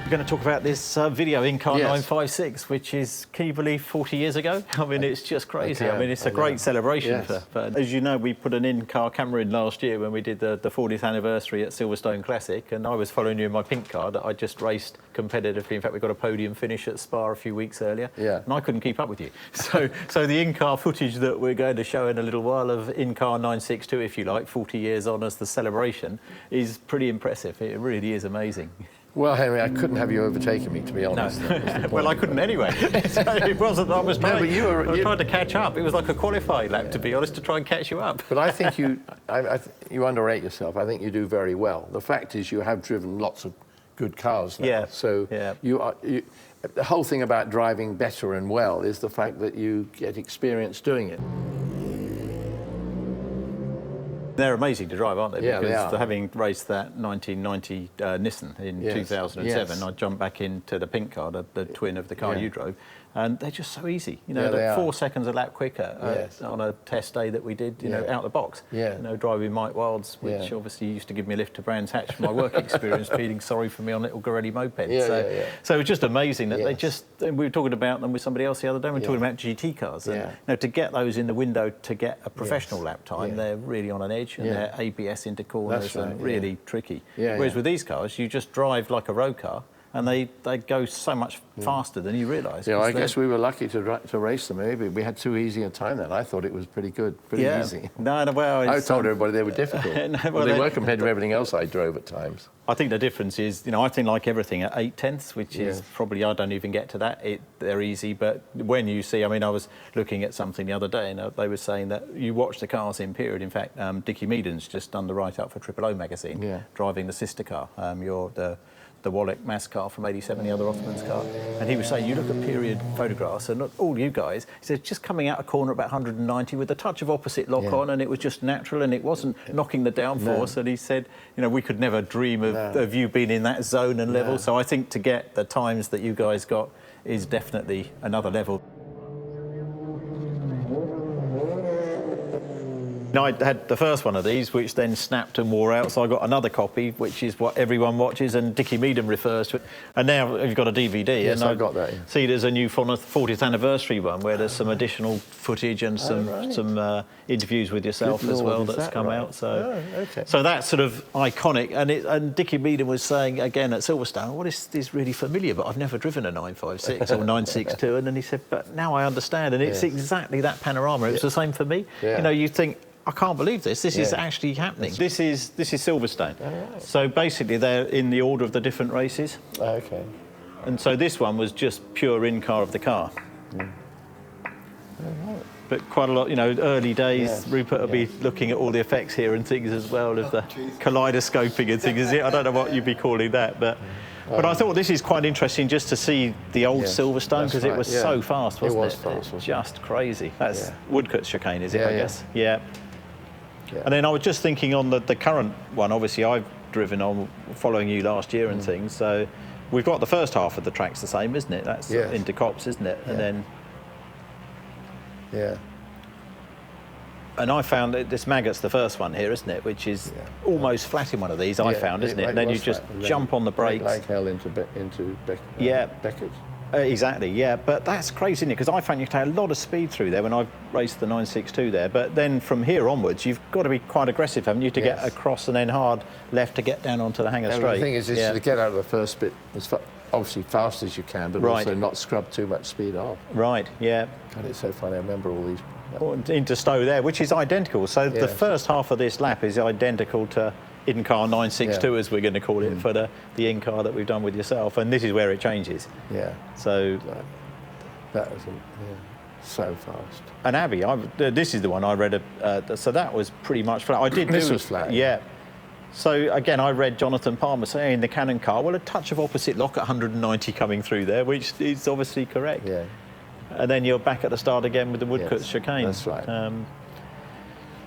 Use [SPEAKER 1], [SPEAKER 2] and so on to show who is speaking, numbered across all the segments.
[SPEAKER 1] We're going to talk about this video in-car
[SPEAKER 2] Yes.
[SPEAKER 1] 956, which is, can you believe, 40 years ago? I mean, it's just crazy. I mean, it's a great celebration.
[SPEAKER 2] Yes.
[SPEAKER 1] For, as you know, we put an in-car camera in last year when we did the 40th anniversary at Silverstone Classic, and I was following you in my pink car that I just raced competitively. In fact, we got a podium finish at Spa a few weeks earlier, and I couldn't keep up with you. So the in-car footage that we're going to show in a little while of in-car 962, if you like, 40 years on as the celebration, is pretty impressive. It really is amazing.
[SPEAKER 2] Well, Henry, I couldn't have you overtaken me, to be honest.
[SPEAKER 1] No. Well, I couldn't anyway. So it wasn't that I was trying, I was trying to catch up. It was like a qualifying lap, to be honest, to try and catch you up.
[SPEAKER 2] But I think you underrate yourself. I think you do very well. The fact is you have driven lots of good cars now. So the whole thing about driving better and well is the fact that you get experience doing it.
[SPEAKER 1] They're amazing to drive, aren't they?
[SPEAKER 2] Yeah,
[SPEAKER 1] because
[SPEAKER 2] they are.
[SPEAKER 1] Having raced that 1990 Nissan in 2007, I jumped back into the pink car, the twin of the car you drove, and they're just so easy. You know, they're 4 seconds a lap quicker on a test day that we did, you know, out the box. You know, driving Mike Wild's, which obviously used to give me a lift to Brands Hatch for my work experience, feeling sorry for me on little Gorelli mopeds. So it's just amazing that they just, and we were talking about them with somebody else the other day, we were talking about GT cars. And, you know, to get those in the window to get a professional lap time, they're really on an edge. And they're ABS into corners and really tricky. Whereas with these cars, you just drive like a road car, and they go so much faster than you realise.
[SPEAKER 2] Yeah, I guess we were lucky to race them. Maybe we had too easy a time then. I thought it was pretty good, pretty easy.
[SPEAKER 1] Well,
[SPEAKER 2] I told everybody they were difficult. Well, they were compared to everything else I drove at times.
[SPEAKER 1] I think the difference is, you know, I think like everything at 8/10, which is probably, I don't even get to that. They're easy, but when you see, I mean, I was looking at something the other day, and they were saying that you watch the cars in period. In fact, Dickie Meaden's just done the write-up for Triple O magazine, driving the sister car, the Wallach Mass car from '87, the other Othman's car. And he was saying, you look at period photographs, and all you guys, he said, just coming out a corner at about 190 with a touch of opposite lock on, and it was just natural, and it wasn't knocking the downforce. And he said, you know, we could never dream of you being in that zone and level. So I think to get the times that you guys got is definitely another level. I had the first one of these, which then snapped and wore out, so I got another copy, which is what everyone watches, and Dickie Meaden refers to it. And now you've got a DVD.
[SPEAKER 2] Yes,
[SPEAKER 1] and
[SPEAKER 2] I've got that.
[SPEAKER 1] See, there's a new 40th anniversary one where there's some additional footage and some interviews with yourself as well that's come out. So, so that's sort of iconic. And Dickie Meaden was saying again at Silverstone, well, this is really familiar, but I've never driven a 956 or 962. And then he said, but now I understand, and it's exactly that panorama. It was the same for me. You know, you think, I can't believe this. This is actually happening. This is Silverstone. So basically, they're in the order of the different races. And so this one was just pure in-car of the car. But quite a lot, you know, early days, Rupert will be looking at all the effects here and things as well, of the kaleidoscoping and things. I don't know what you'd be calling that, but I thought this is quite interesting just to see the old Silverstone, because it was so fast, wasn't it?
[SPEAKER 2] It was fast, wasn't it?
[SPEAKER 1] Just crazy. That's Woodcott's chicane, is it, I guess? And then I was just thinking on the current one, obviously I've driven on following you last year and things, so we've got the first half of the track's the same, isn't it? That's into Cops, isn't it? And then... And I found that this Maggot's the first one here, isn't it? Which is almost flat in one of these, I found, isn't it? And then you just jump on the brakes.
[SPEAKER 2] Like hell into Beckett.
[SPEAKER 1] Exactly, but that's crazy, isn't it? Because I found you can take a lot of speed through there when I raced the 962 there, but then from here onwards, you've got to be quite aggressive, haven't you, to get across and then hard left to get down onto the hangar straight.
[SPEAKER 2] The thing is to get out of the first bit as obviously fast as you can, but also not scrub too much speed off. God, it's so funny. I remember all these.
[SPEAKER 1] Into Stowe there, which is identical. So the first half of this lap is identical to in-car 962, as we're going to call it, for the in-car that we've done with yourself. And this is where it changes. So
[SPEAKER 2] that was so fast.
[SPEAKER 1] And Abbey, this is the one I read. So that was pretty much flat.
[SPEAKER 2] This was flat.
[SPEAKER 1] So again, I read Jonathan Palmer saying in the Cannon car, well, a touch of opposite lock at 190 coming through there, which is obviously correct. And then you're back at the start again with the Woodcott's chicane.
[SPEAKER 2] That's right.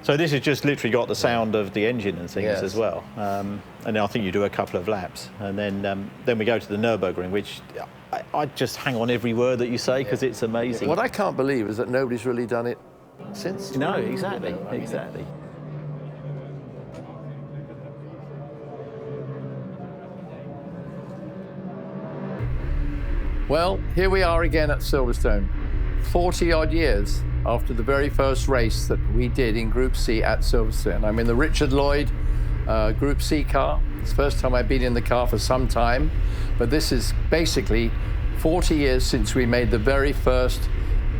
[SPEAKER 1] So this has just literally got the sound of the engine and things as well. And I think you do a couple of laps. And then we go to the Nürburgring, which I just hang on every word that you say, because it's amazing.
[SPEAKER 2] What I can't believe is that nobody's really done it since.
[SPEAKER 1] No, exactly.
[SPEAKER 2] Well, here we are again at Silverstone, 40 odd years after the very first race that we did in Group C at Silverstone. I'm in the Richard Lloyd Group C car. It's the first time I've been in the car for some time, but this is basically 40 years since we made the very first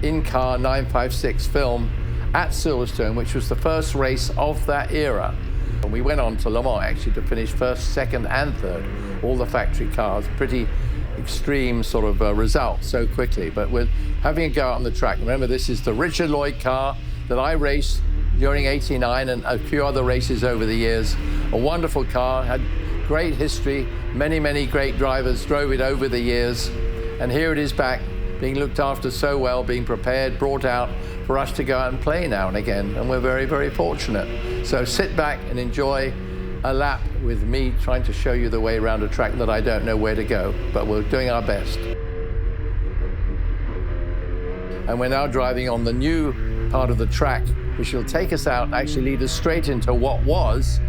[SPEAKER 2] in-car 956 film at Silverstone, which was the first race of that era. And we went on to Le Mans actually to finish first, second and third, all the factory cars. Pretty extreme sort of result so quickly, but we're having a go out on the track. Remember, this is the Richard Lloyd car that I raced during '89 and a few other races over the years. A wonderful car, had great history, many great drivers drove it over the years, and here it is back, being looked after so well, being prepared, brought out for us to go out and play now and again, and we're very fortunate. So sit back and enjoy a lap with me trying to show you the way around a track that I don't know where to go, but we're doing our best. And we're now driving on the new part of the track, which will take us out and actually lead us straight into what was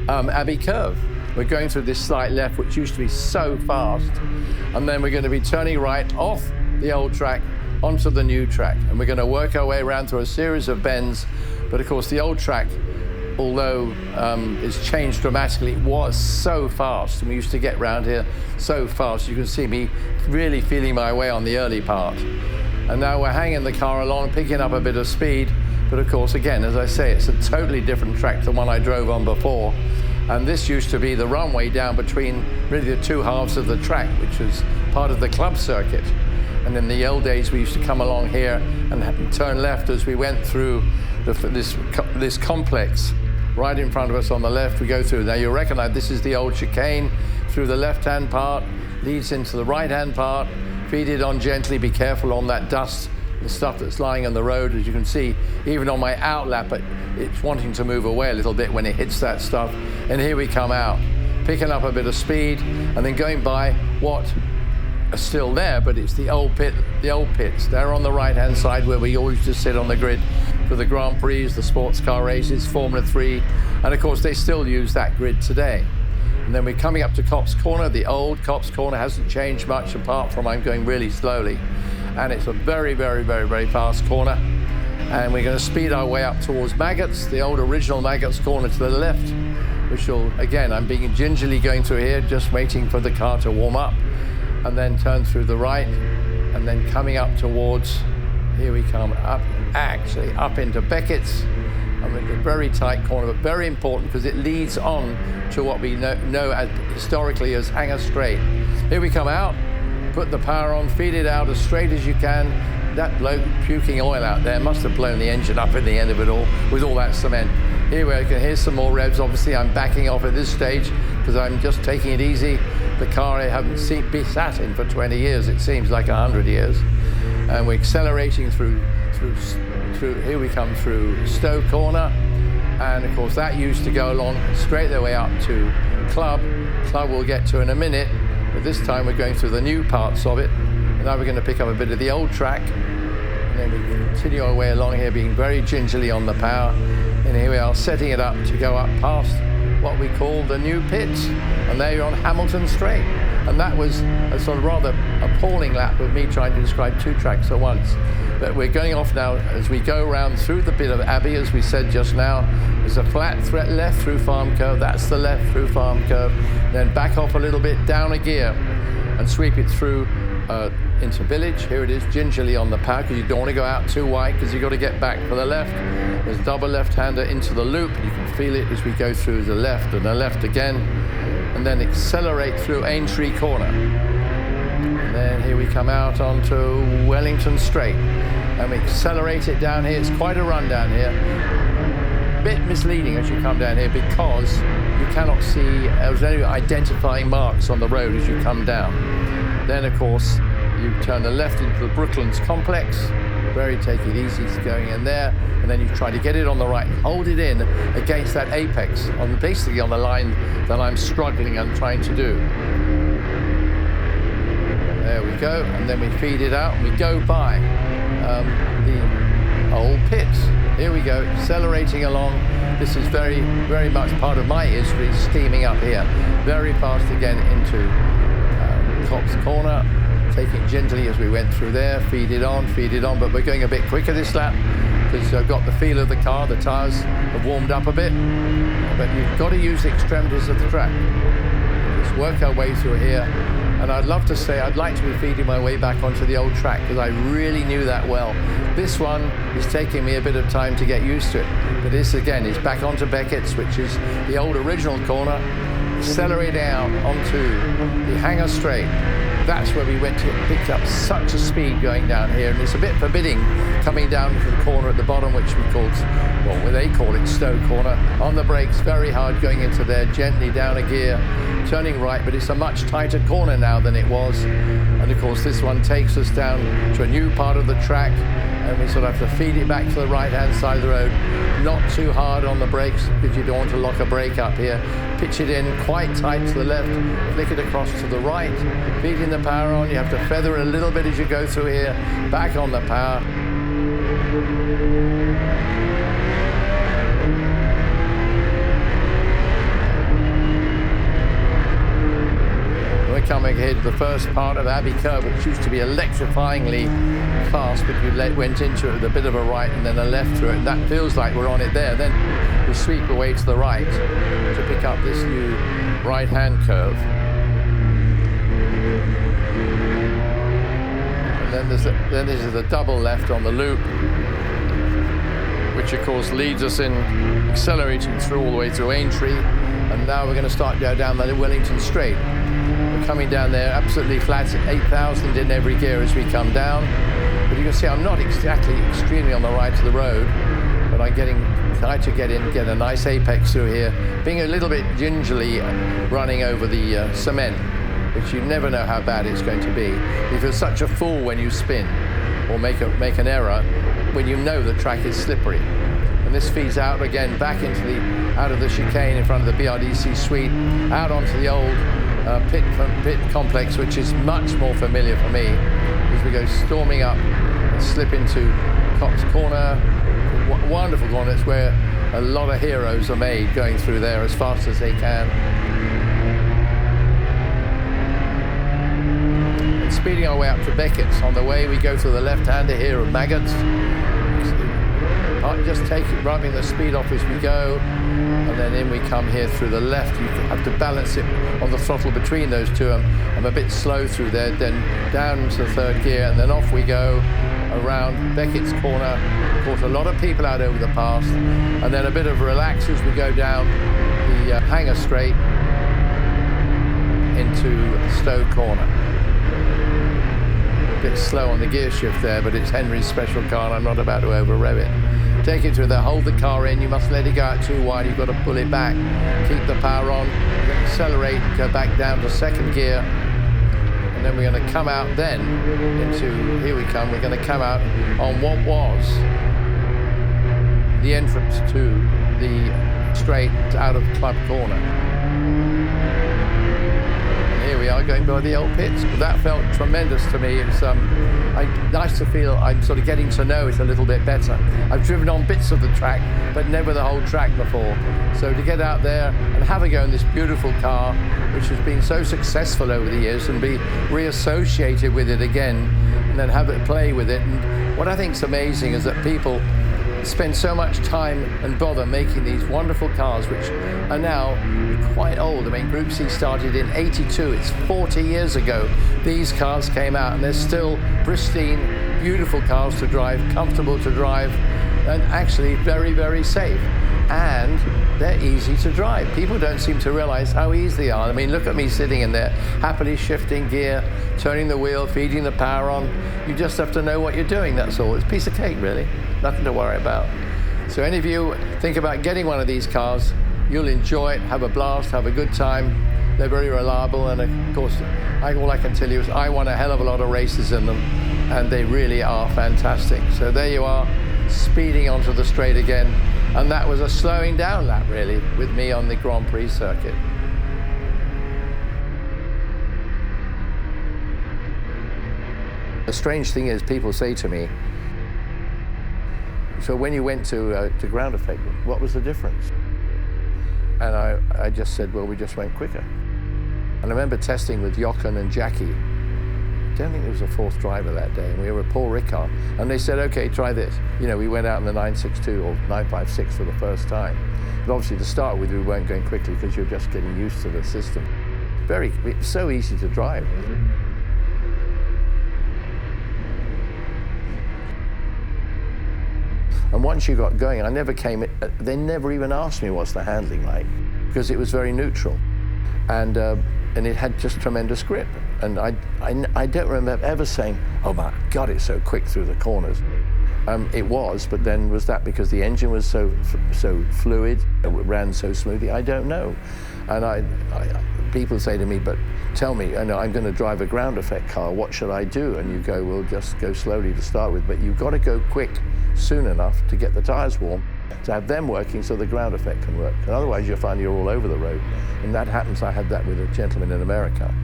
[SPEAKER 2] Abbey Curve. We're going through this slight left, which used to be so fast, and then we're going to be turning right off the old track onto the new track, and we're going to work our way around through a series of bends. But of course the old track, although it's changed dramatically, it was so fast, and we used to get round here so fast. You can see me really feeling my way on the early part, and now we're hanging the car along, picking up a bit of speed. But of course, again, as I say, it's a totally different track to the one I drove on before, and this used to be the runway down between really the two halves of the track, which was part of the club circuit. And in the old days, we used to come along here and turn left as we went through this complex. Right in front of us on the left, we go through. Now you'll recognize this is the old chicane. Through the left-hand part, leads into the right-hand part. Feed it on gently, be careful on that dust, the stuff that's lying on the road. As you can see, even on my outlap, it's wanting to move away a little bit when it hits that stuff. And here we come out, picking up a bit of speed, and then going by what are still there, but it's the old pits. They're on the right-hand side where we always just sit on the grid for the Grand Prix, the sports car races, Formula 3, and of course they still use that grid today. And then we're coming up to Copse Corner. The old Copse Corner hasn't changed much apart from I'm going really slowly, and it's a very fast corner. And we're going to speed our way up towards Maggots, the old original Maggots corner to the left, which will, again, I'm being gingerly going through here, just waiting for the car to warm up, and then turn through the right, and then coming up towards, here we come, up into Beckett's. And it's a very tight corner, but very important because it leads on to what we know as, historically as Hanger Straight. Here we come out, put the power on, feed it out as straight as you can. That bloke puking oil out there must have blown the engine up at the end of it all with all that cement. Here we can hear some more revs. Obviously I'm backing off at this stage because I'm just taking it easy. The car I haven't been sat in for 20 years, it seems like 100 years. And we're accelerating through, here we come through Stowe Corner. And of course that used to go along straight their way up to Club. Club we'll get to in a minute, but this time we're going through the new parts of it. And now we're going to pick up a bit of the old track. And then we continue our way along here, being very gingerly on the power. And here we are, setting it up to go up past what we call the new pits. And there you're on Hamilton Straight. And that was a sort of rather appalling lap of me trying to describe two tracks at once. But we're going off now as we go around through the bit of Abbey, as we said just now. There's a flat left through Farm Curve. That's the left through Farm Curve. Then back off a little bit, down a gear, and sweep it through into Village. Here it is, gingerly on the power, because you don't want to go out too wide, because you've got to get back for the left. There's double left-hander into the loop. You can feel it as we go through the left and the left again, and then accelerate through Aintree Corner. And then here we come out onto Wellington Straight, and we accelerate it down here. It's quite a run down here. Bit misleading as you come down here because you cannot see, there's no identifying marks on the road as you come down. Then of course you turn the left into the Brooklands complex, take it easy going in there, and then you try to get it on the right and hold it in against that apex, basically on the line that I'm struggling and trying to do. There we go, and then we feed it out and we go by the old pits. Here we go, accelerating along. This is very much part of my history, steaming up here. Very fast again into Copse Corner, taking it gently as we went through there, feed it on, but we're going a bit quicker this lap because I've got the feel of the car, the tyres have warmed up a bit, but you've got to use the extremities of the track. Just work our way through here, and I'd love to say I'd like to be feeding my way back onto the old track because I really knew that well. This one is taking me a bit of time to get used to it, but this again is back onto Beckett's, which is the old original corner, accelerate out onto the hangar straight. That's where we went to picked up such a speed going down here, and it's a bit forbidding coming down to the corner at the bottom, which we called, well, they call it Stowe Corner. On the brakes, very hard going into there, gently down a gear, turning right, but it's a much tighter corner now than it was. And of course, this one takes us down to a new part of the track, and we sort of have to feed it back to the right-hand side of the road. Not too hard on the brakes because you don't want to lock a brake up here. Pitch it in quite tight to the left, flick it across to the right, feeding the power on. You have to feather it a little bit as you go through here, back on the power. We're coming here to the first part of Abbey Curve, which used to be electrifyingly fast, but you went into it with a bit of a right and then a left through it, and that feels like we're on it there. Then we sweep away to the right to pick up this new right-hand curve. And then this is the double left on the loop, which of course leads us in, accelerating through all the way through Aintree, and now we're going to start down the Wellington Straight. We're coming down there absolutely flat, 8,000 in every gear as we come down. But you can see I'm not exactly extremely on the right of the road, but I'm trying to get a nice apex through here, being a little bit gingerly running over the cement, which you never know how bad it's going to be. You feel such a fool when you spin or make an error when you know the track is slippery. And this feeds out again back into out of the chicane in front of the BRDC suite, out onto the old pit complex, which is much more familiar for me, as we go storming up and slip into Cox Corner. Wonderful corner. It's where a lot of heroes are made, going through there as fast as they can. And speeding our way up to Beckett's. On the way we go through the left-hander here of Maggots. Just rubbing the speed off as we go, and then in we come here through the left. You have to balance it on the throttle between those two. I'm a bit slow through there, then down into the third gear, and then off we go around Beckett's Corner. Caught a lot of people out over the pass, and then a bit of relax as we go down the hangar straight into Stowe Corner. A bit slow on the gear shift there, but it's Henry's special car, and I'm not about to over-rev it. Take it through there, hold the car in, you must let it go out too wide, you've got to pull it back, keep the power on, you're going to accelerate, go back down to second gear, and then we're going to come out then into, here we come, we're going to come out on what was the entrance to the straight out of Club Corner. And here we are going by the old pits. That felt tremendous to me. It's nice to feel I'm sort of getting to know it a little bit better. I've driven on bits of the track, but never the whole track before. So to get out there and have a go in this beautiful car, which has been so successful over the years, and be reassociated with it again, and then have it play with it. And what I think is amazing is that people spend so much time and bother making these wonderful cars, which are now quite old. I mean, Group C started in '82. It's 40 years ago these cars came out, and they're still pristine, beautiful cars to drive, comfortable to drive, and actually very, very safe. And they're easy to drive. People don't seem to realize how easy they are. I mean, look at me sitting in there, happily shifting gear, turning the wheel, feeding the power on. You just have to know what you're doing, that's all. It's a piece of cake, really. Nothing to worry about. So any of you think about getting one of these cars, you'll enjoy it, have a blast, have a good time. They're very reliable, and of course, all I can tell you is I won a hell of a lot of races in them, and they really are fantastic. So there you are, speeding onto the straight again, and that was a slowing down lap, really, with me on the Grand Prix circuit. The strange thing is, people say to me, so when you went to ground effect, what was the difference? And I just said, well, we just went quicker. And I remember testing with Jochen and Jackie don't think there was a fourth driver that day, and we were Paul Ricard, and they said, okay, try this. You know, we went out in the 962 or 956 for the first time. But obviously to start with, we weren't going quickly because you're just getting used to the system. It's so easy to drive. And once you got going, they never even asked me what's the handling like, because it was very neutral. And it had just tremendous grip. And I don't remember ever saying, oh my God, it's so quick through the corners. It was, but then was that because the engine was so fluid, it ran so smoothly? I don't know. And people say to me, but tell me, I know I'm going to drive a ground effect car, what should I do? And you go, well, just go slowly to start with, but you've got to go quick soon enough to get the tires warm, to have them working so the ground effect can work. And otherwise you'll find you're all over the road. And that happens. I had that with a gentleman in America.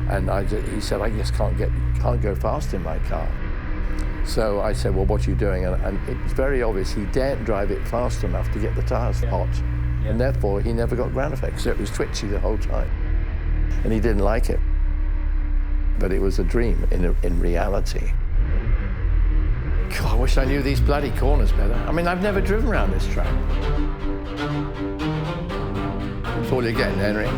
[SPEAKER 2] And he said, I just can't go fast in my car. So I said, well, what are you doing? And it was very obvious he daren't drive it fast enough to get the tires hot. Yeah. And therefore, he never got ground effect. So it was twitchy the whole time. And he didn't like it. But it was a dream in reality. God, I wish I knew these bloody corners better. I mean, I've never driven around this track. That's all you're getting, Henry.